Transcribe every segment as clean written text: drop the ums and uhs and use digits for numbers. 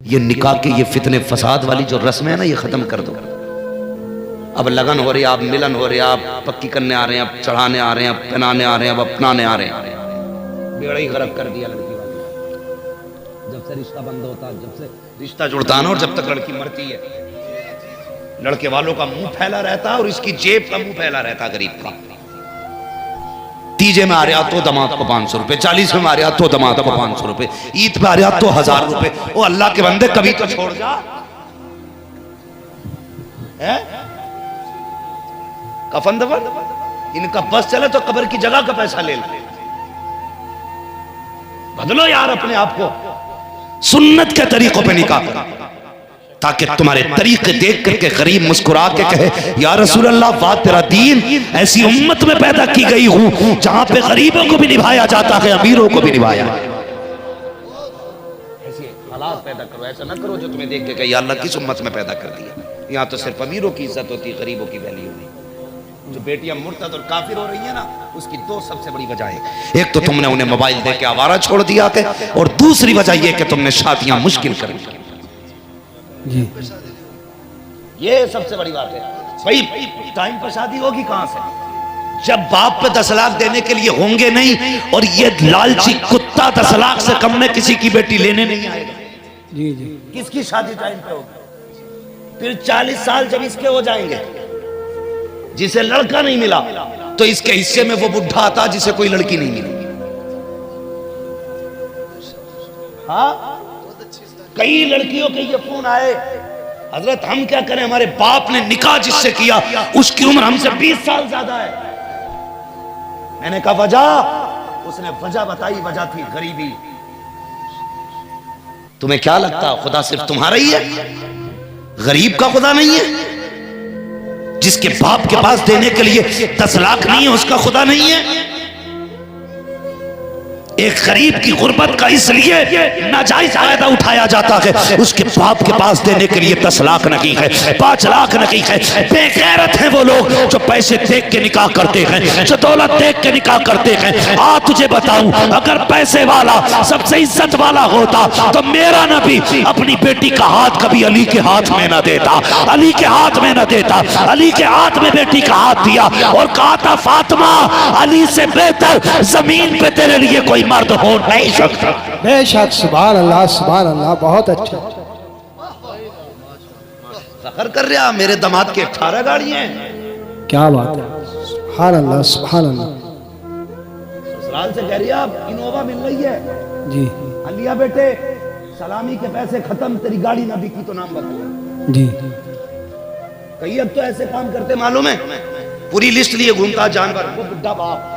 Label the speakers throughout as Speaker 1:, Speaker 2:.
Speaker 1: ये निकाह के ये फितने फसाद वाली जो रस्में है ना, ये खत्म कर दो। अब लगन हो रही है, आप मिलन हो रहे हैं, आप पक्की करने आ रहे हैं, आप चढ़ाने आ रहे हैं, आप पहनाने आ रहे हैं, अब अपनाने आ रहे हैं। बेड़ा ही गरक कर दिया लड़की वाले। जब से रिश्ता बंद होता, जब से रिश्ता जुड़ता है ना, और जब तक लड़की मरती है, लड़के वालों का मुंह फैला रहता है और इसकी जेब का मुंह फैला रहता है गरीब का। तीजे में आ रहा तो दामाद को 500 रुपए, 40 में आ रहा तो दामाद को 500 रुपए, ईद पे आ रहा तो 1000 रुपए। ओ अल्लाह के बंदे, कभी तो छोड़ जा। कफन दफन इनका बस चले तो कब्र की जगह का पैसा ले ले। बदलो यार अपने आप को, सुन्नत के तरीकों पे निकाह करो, ताकि तुम्हारे तरीके देख करके गरीब मुस्कुरा के कहे या रसूल अल्लाह, वाह तेरा दीन, ऐसी उम्मत में पैदा की गई हूं जहां पे गरीबों को भी निभाया जाता है, अमीरों को भी निभाया। ऐसे हालात पैदा करो, ऐसा ना करो जो तुम्हें देख के कहे या अल्लाह किस उम्मत में पैदा कर दिया। यहाँ तो सिर्फ अमीरों की इज्जत होती है, गरीबों की वैल्यू नहीं। जो बेटियां मुर्तद और काफिर हो रही है ना, उसकी दो सबसे बड़ी वजह है। एक तो तुमने उन्हें मोबाइल दे के आवारा छोड़ दिया के, और दूसरी वजह यह कि तुमने शादियां मुश्किल कर दी जी। ये सबसे बड़ी बात है भाई। टाइम पर शादी होगी कहां से, जब बाप पे 10 लाख देने के लिए होंगे नहीं, और ये लालची कुत्ता 10 लाख से कम में किसी की बेटी लेने नहीं आएगा जी जी। किसकी शादी टाइम पे होगी? फिर 40 साल जब इसके हो जाएंगे, जिसे लड़का नहीं मिला तो इसके हिस्से में वो बुढ़ा आता जिसे कोई लड़की नहीं मिली। हाँ, कई लड़कियों के ये फोन आए, हजरत हम क्या करें, हमारे बाप ने निकाह जिससे किया उसकी उम्र हमसे 20 साल ज्यादा है। मैंने कहा वजह, उसने वजह बताई, वजह थी गरीबी। तुम्हें क्या लगता है खुदा सिर्फ तुम्हारा ही है, गरीब का खुदा नहीं है? जिसके बाप के पास देने के लिए 10 लाख नहीं है, उसका खुदा नहीं है? एक गरीब की गुर्बत का इसलिए नाजायज फायदा उठाया जाता है, उसके बाप के पास देने के लिए 10 लाख नहीं है, 5 लाख नहीं है। बेगैरत हैं वो लोग जो पैसे देख के निकाह करते हैं, जो दौलत देख के निकाह करते हैं। आ तुझे बताऊं, अगर पैसे वाला सबसे इज्जत वाला होता तो मेरा नबी अपनी बेटी का हाथ कभी अली के हाथ में न देता, अली के हाथ में न देता। अली के हाथ में बेटी का हाथ दिया और कहा था, फातिमा अली से बेहतर जमीन पे तेरे लिए कोई मर्द हो नहीं सकता।
Speaker 2: बेशक, सुभान अल्लाह, सुभान अल्लाह, बहुत अच्छा।
Speaker 1: फखर कर रहा, मेरे दामाद के 18 गाड़ियां हैं।
Speaker 2: क्या बात है, सुभान अल्लाह, सुभान अल्लाह।
Speaker 1: ससुराल से कह रही है इनोवा मिल रही है
Speaker 2: जी।
Speaker 1: अलिया बेटे, सलामी के पैसे खत्म, तेरी गाड़ी ना बिकी तो नाम बता
Speaker 2: जी।
Speaker 1: कई अब तो ऐसे काम करते मालूम है, पूरी लिस्ट लिए घूमता जानवर, वो बुढ़ा बाप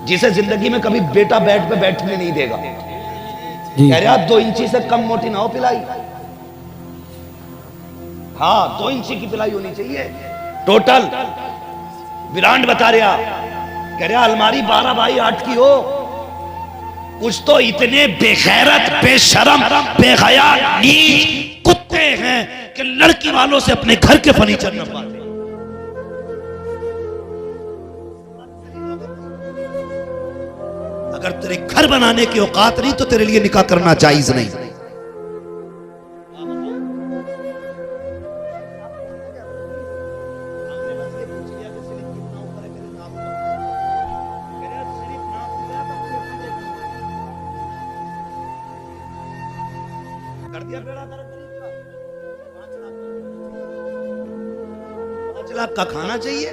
Speaker 1: जिसे जिंदगी में कभी बेटा बेड पे बैठने नहीं देगा। कह रहा 2 इंची से कम मोटी ना हो पिलाई। हाँ, 2 इंची की पिलाई होनी चाहिए टोटल। ब्रांड बता रहा, कह रहा अलमारी 12 बाई 8 की हो। कुछ तो इतने बेगैरत, बेशरम, बेहया, नीच कुत्ते हैं कि लड़की वालों से अपने घर के फर्नीचर न पाते। अगर तेरे घर बनाने की औकात नहीं तो तेरे लिए निकाह करना जायज नहीं। कर दिया बेड़ा गर्क गरीब का। 5 लाख का खाना चाहिए,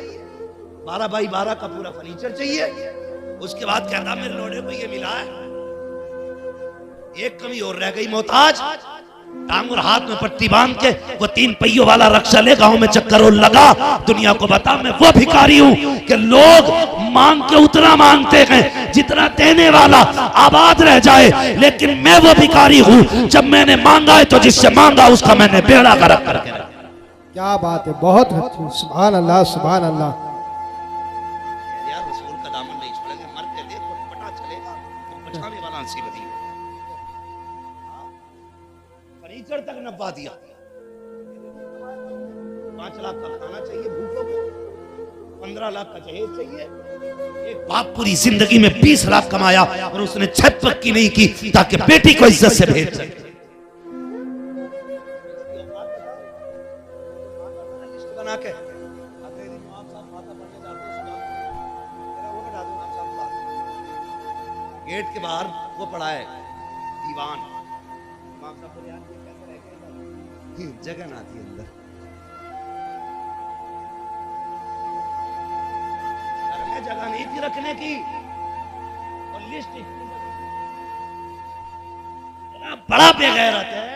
Speaker 1: 12 बाई 12 का पूरा फर्नीचर चाहिए। उसके बाद कहता मेरे लोड़े को ये मिला है, एक कमी और रह गई मोहताज। टांग और हाथ में पट्टी बांध के वो 3 पहियों वाला रक्षा ले गांव में चक्कर और लगा, दुनिया को बता मैं वो भिखारी हूं कि लोग मांग के उतना मांगते हैं जितना देने वाला आबाद रह जाए, लेकिन मैं वो भिखारी हूं जब मैंने मांगा है तो जिससे मांगा उसका मैंने बेड़ा गर्क करके रखा।
Speaker 2: क्या बात है, बहुत अच्छी, सुभान अल्लाह, सुभान अल्लाह। फर्नीचर तक नपवा दिया। 5 लाख का खाना चाहिए भूखों को, 15 लाख का जहेज चाहिए। एक बाप पूरी जिंदगी में 20 लाख कमाया और उसने छत पक्की नहीं की ताकि बेटी को इज्जत से भेज सके। बना के अगले दिन इमाम साहब माता पढ़ने जाते हैं सुबह, तेरा वो बैठा दो इमाम साहब बाहर। गेट के बाहर वो पड़ा है दीवान। इमाम साहब बोले यार ये कैसे रह गया, जगह ना थी अंदर। घर में जगह नहीं थी रखने की, और लिस्ट इतना बड़ा बेगैरत है,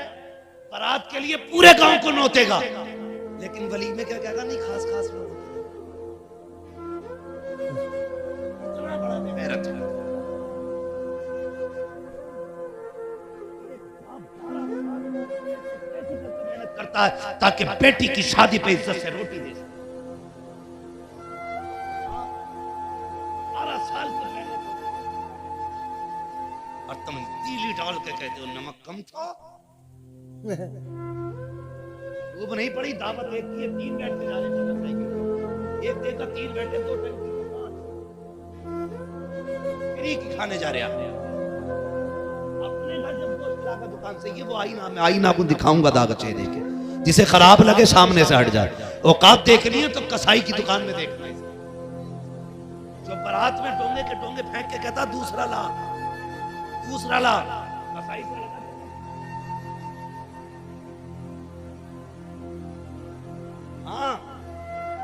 Speaker 2: बारात के लिए पूरे गांव को नोतेगा, लेकिन वली में क्या कहेगा, नहीं खास खास लोग। इतना बड़ा बेगैरत है। मेहनत करता है ताकि बेटी की शादी पे इज्जत से रोटी दे सके। 12 साल तक मेहनत होती है। और तुम तीली डाल के कहते हो नमक कम था। वो नहीं पड़ी, दावत एक की है, 3 बैठ के जा रहे मोटरसाइकिल, एक देता 3 बैठे 2 टंकी फ्री की खाने जा रहे हैं। अपने घर जब दोस्त लागा दुकान से, ये वो आईना में आईना को दिखाऊंगा दाग चेहरे के, जिसे खराब लगे सामने से हट जाए। औकात देखनी है तो कसाई की दुकान में देखना है। जो बारात में डोंगे के डोंगे फेंक के कहता दूसरा ला, दूसरा ला, कसाई से लगा। हाँ,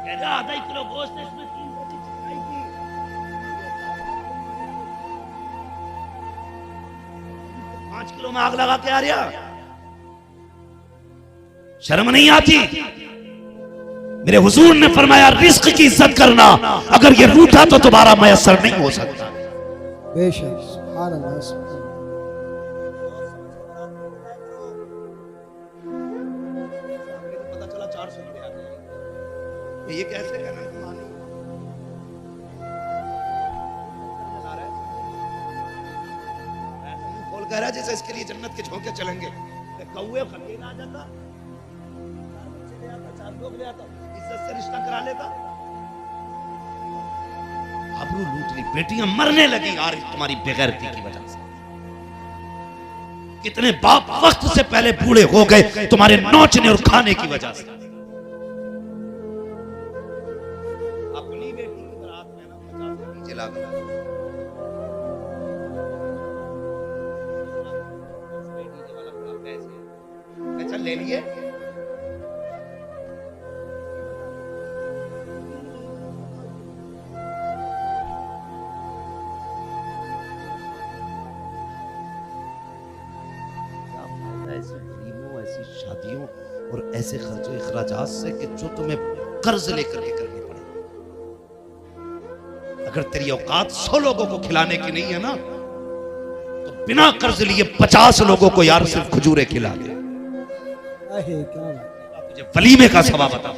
Speaker 2: कह रहा आधा किलो गोश्त है, इसमें 3 रोटी चिकनाई की। 5 किलो में आग लगा के आ रहा, शर्म नहीं आती? मेरे हुजूर ने फरमाया रिस्क की इज्जत करना, अगर ये रूठा तो दोबारा मैसर नहीं हो सकता।
Speaker 3: बेशक, सुभान अल्लाह, सुभान
Speaker 2: अल्लाह। पता चला 400 रुपए आ गए। ये कैसे कहना कमाने बोल कह रहा है जैसे इसके लिए जन्नत के झोंके चलेंगे। कौए खरीद आ जाता, 4 लोग ले आता, इज्जत से रिश्ता करा लेता। आबरू लूट ली, बेटियां मरने लगी यार तुम्हारी बेगैरती की वजह से। कितने बाप वक्त से पहले बूढ़े हो गए तुम्हारे नोचने और खाने की वजह से। अपनी बेटी की बारात में ना 50 से नीचे ला गया। अच्छा ले लिए, ऐसी गरीबों, ऐसी शादियों और ऐसे खर्चों इखराजात से कि जो तुम्हें कर्ज लेकर के करने पड़े। अगर तेरी औकात 100 लोगों को खिलाने की नहीं है ना, तो बिना कर्ज लिए 50 लोगों को यार सिर्फ खजूरें खिला दे। तुझे वलीमे का सवाब अता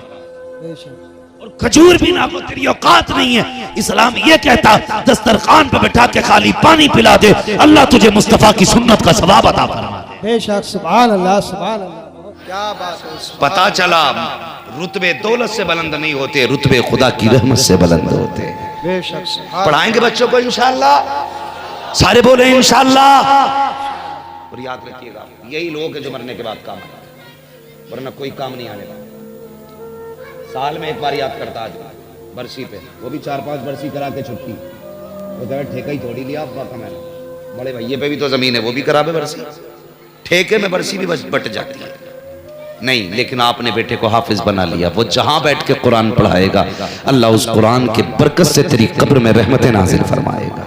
Speaker 2: और खजूर भी ना को तेरी औकात नहीं है। इस्लाम ये कहता दस्तरखान पे बैठा के खाली पानी पिला दे, अल्लाह तुझे मुस्तफा की सुन्नत का सवाब अता फरमा दे।
Speaker 3: बेशक, सुभान अल्लाह, सुभान अल्लाह, क्या बात है।
Speaker 1: पता चला रुतबे दौलत से बुलंद नहीं होते, रुतबे खुदा की रहमत से बुलंद होते हैं।
Speaker 3: बेशक,
Speaker 1: पढ़ाएंगे बच्चों को इंशाअल्लाह, सारे बोले इंशाअल्लाह। और याद रखिएगा यही लोग हैं जो मरने के बाद काम आए, वरना कोई काम नहीं आने वाला। साल में एक बार याद करता आज बरसी पे, वो भी 4-5 बरसी करा के छुट्टी। वो जरा ठेका ही थोड़ी लिया अब्बा का मैंने, बड़े भैये पे भी तो जमीन है, वो भी करावे बरसी। ठेके में बरसी भी बस बट जाती है नहीं, लेकिन आपने बेटे को हाफिज बना लिया। वो जहां बैठ के कुरान पढ़ाएगा, अल्लाह उस कुरान के बरकत से तेरी कब्र में रहमतें नाजिल फरमाएगा,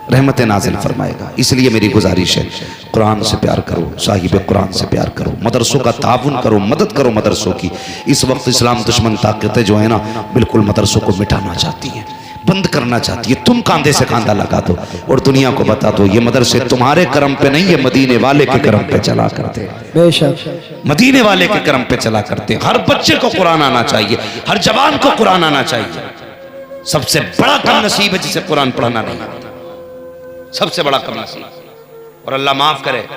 Speaker 1: रहमतें नाजिल फरमाएगा। इसलिए मेरी गुजारिश है, कुरान से प्यार करो, साहिब कुरान से प्यार करो, मदरसों का ताउन करो, मदद करो मदरसों की। इस वक्त इस्लाम दुश्मन ताकतें जो है ना, बिल्कुल मदरसों को मिटाना चाहती हैं, बंद करना चाहती है। तुम कांधे से कांधा लगा दो और दुनिया को बता दो ये मदरसे तुम्हारे करम पे नहीं, ये मदीने वाले के करम पे चला करते हैं।
Speaker 3: बेशक,
Speaker 1: मदीने वाले के करम पे चला करते हैं। हर बच्चे को कुरान आना चाहिए, हर जवान को कुरान आना चाहिए। सबसे बड़ा कम नसीब है जिसे कुरान पढ़ना नहीं आता, सबसे बड़ा कम नसीब। और अल्लाह माफ करे,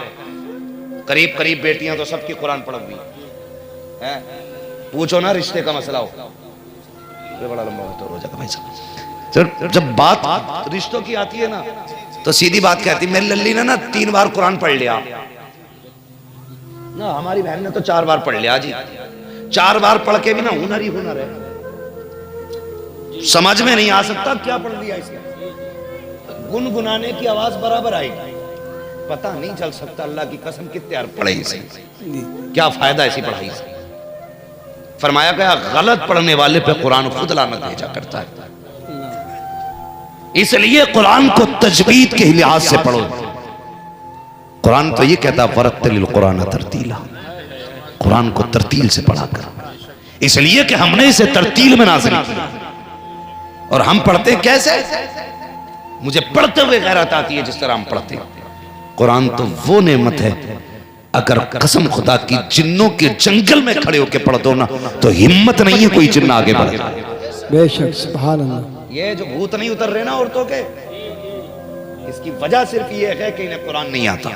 Speaker 1: करीब करीब बेटियां तो सबकी कुरान पढ़ हुई है। पूछो ना रिश्ते का मसला हो, ये बड़ा लंबा होता हो जाएगा भाई साहब। जब बात रिश्तों की आती है ना, तो सीधी बात कहती मेरी लल्ली ने ना 3 बार कुरान पढ़ लिया ना, हमारी बहन ने तो 4 बार पढ़ लिया जी।
Speaker 2: 4 बार पढ़ के भी ना हुनर ही हुनर है, समझ में नहीं आ सकता क्या पढ़ लिया इसने। गुनगुनाने की आवाज बराबर आएगी, पता नहीं चल सकता अल्लाह की कसम कितने अर्थ पढ़े इसे, क्या फायदा ऐसी पढ़ाई से। फरमाया गया गलत पढ़ने वाले पे कुरान खुद लानत भेजा करता है। इसलिए कुरान को तजवीद के लिहाज से पढ़ो। कुरान तो ये कहता वरत्तिल कुरान तरतीला, कुरान को तरतील से पढ़ा कर, इसलिए कि हमने इसे तरतील में नाज़िल किया। और हम पढ़ते कैसे? मुझे पढ़ते हुए गैरत आती है जिस तरह हम पढ़ते हैं। कुरान तो वो नेमत है, अगर कसम खुदा की जिन्नों के जंगल में खड़े होकर पढ़ दो ना तो हिम्मत नहीं है कोई जिन्न आगे बढ़े।
Speaker 3: बेशक सुभान अल्लाह।
Speaker 2: ये जो भूत नहीं उतर रहे ना औरतों के, इसकी वजह सिर्फ ये है कि इन्हें कुरान नहीं आता।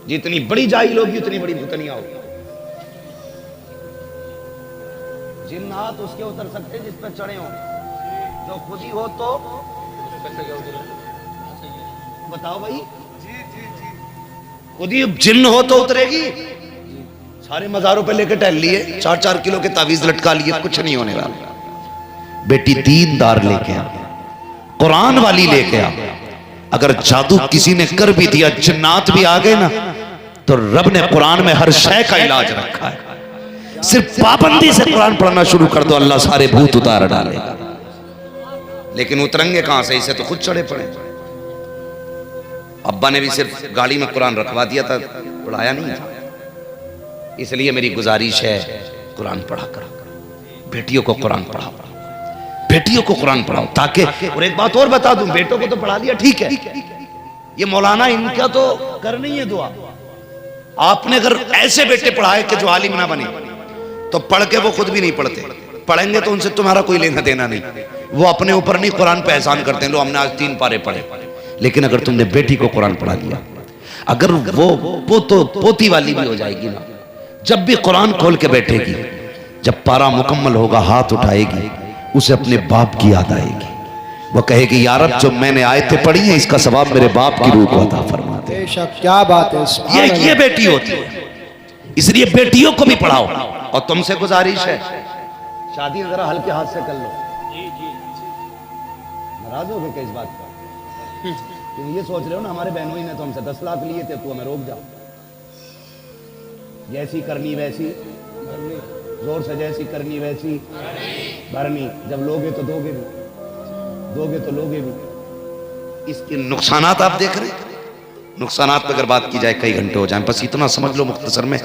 Speaker 2: जितनी बड़ी जाहिल होगी उतनी बड़ी भूतनियां होगी। जिन्नात उसके उतर सकते जिस पर चढ़े हो, जो खुद ही हो तो बताओ भाई, खुद ही जिन्न हो तो उतरेगी। सारे मजारों पे लेके टहल लिए, 4-4 किलो के तावीज लटका लिए, कुछ नहीं होने वाला। बेटी दीनदार लेके आ, कुरान वाली लेके आ। अगर जादू किसी ने कर भी दिया, जिन्नात भी आ गए ना, तो रब ने कुरान में हर शय का इलाज रखा है। सिर्फ पाबंदी से कुरान पढ़ना शुरू कर दो, अल्लाह सारे भूत उतार डालेगा। लेकिन उतरेंगे कहां से? इसे तो खुद चढ़े पड़े। अब्बा ने भी सिर्फ गाड़ी में कुरान रखवा दिया था, पढ़ाया नहीं था। इसलिए मेरी गुजारिश है कुरान पढ़ा करो, बेटियों को कुरान पढ़ाओ, बेटियों को कुरान पढ़ाओ। ताकि और एक बात और बता दूं, बेटों को तो पढ़ा दिया ठीक है, ये मौलाना इनका तो करनी है दुआ। आपने अगर ऐसे बेटे पढ़ाए कि जो आलिम ना बने, तो पढ़ के वो खुद भी नहीं पढ़ते, पढ़ेंगे तो उनसे तुम्हारा कोई लेना देना नहीं। वो अपने ऊपर नहीं कुरान पे एहसान करते हैं, लो हमने आज 3 पारे पढ़े। लेकिन अगर तुमने बेटी को कुरान पढ़ा दिया, अगर वो पोती वाली भी हो जाएगी ना, जब भी कुरान खोल के बैठेगी, जब पारा मुकम्मल होगा हाथ उठाएगी, उसे अपने बाप की याद आएगी। वो कहेगी या रब, जो मैंने आयतें पढ़ी हैं इसका सवाब मेरे बाप की रूह को अता फरमा दे।
Speaker 3: बेशक क्या बात है, सुभान
Speaker 2: ये
Speaker 3: अल्लाह।
Speaker 2: बेटी होती है। इसलिए बेटियों को भी पढ़ाओ। और तुमसे गुजारिश है, शादी जरा हल्के हाथ से कर लो। नाराज हो गए क्या इस बात पर? तुम ये सोच रहे हो ना हमारे बहनों ही ने तो हमसे 10 लाख लिए थे, तू हमें रोक जा। जैसी करनी वैसी जोर से, जैसी करनी वैसी भरनी। जब लोगे तो दोगे भी, दोगे तो लोगे भी। इसके नुकसानात आप देख रहे हैं। नुकसानात पे अगर बात की जाए कई घंटे हो जाए, बस इतना समझ लो मुख्तसर में।